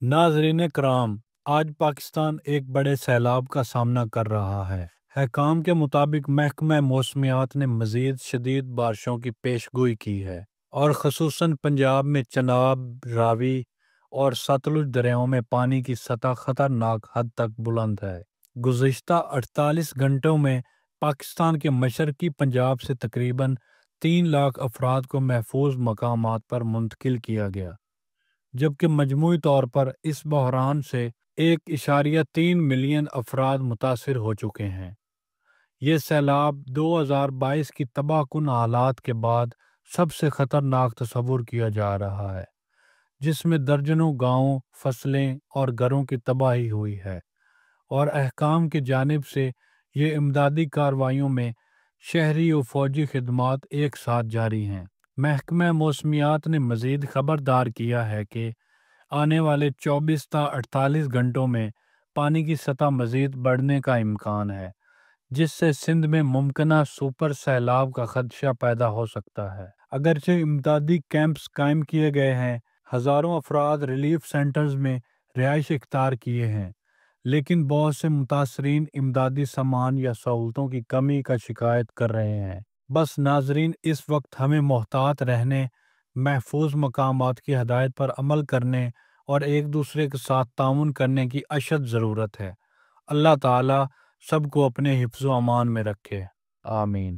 नाजरीन कराम, आज पाकिस्तान एक बड़े सैलाब का सामना कर रहा है। हुकाम के मुताबिक महकमा मौसमियात ने मजीद शदीद बारिशों की पेशगोई की है और खसूसन पंजाब में चनाब, रावी और सतलुज दरियाओं में पानी की सतह खतरनाक हद तक बुलंद है। गुज़िश्ता 48 घंटों में पाकिस्तान के मशरकी पंजाब से तकरीबन 3 लाख अफराद को महफूज मकामात पर मुंतकिल किया गया, जबकि मजमूई तौर पर इस बहरान से 1.3 मिलियन अफराद मुतासिर हो चुके हैं। ये सैलाब 2022 की तबाहकुन हालात के बाद सबसे खतरनाक तस्वुर किया जा रहा है, जिसमें दर्जनों गांवों, फसलें और घरों की तबाही हुई है। और अहकाम की जानिब से ये इमदादी कार्रवाइयों में शहरी और फौजी खिदमात एक साथ जारी हैं। महकमा मौसमियात ने मजीद खबरदार किया है कि आने वाले 24 ता 48 घंटों में पानी की सतह मजीद बढ़ने का इम्कान है, जिससे सिंध में मुमकिना सुपर सैलाब का खदशा पैदा हो सकता है। अगरचे इमदादी कैंप्स कायम किए गए हैं, हज़ारों अफराद रिलीफ सेंटर्स में रिहाइश इख्तियार किए हैं, लेकिन बहुत से मुतासरीन इमदादी सामान या सहूलतों की कमी का शिकायत कर रहे हैं। बस नाजरीन, इस वक्त हमें मोहतात रहने, महफूज मकामात की हदायत पर अमल करने और एक दूसरे के साथ ताउन करने की अशद ज़रूरत है। अल्लाह ताला सबको अपने हिफ्ज़ व अमान में रखे। आमीन।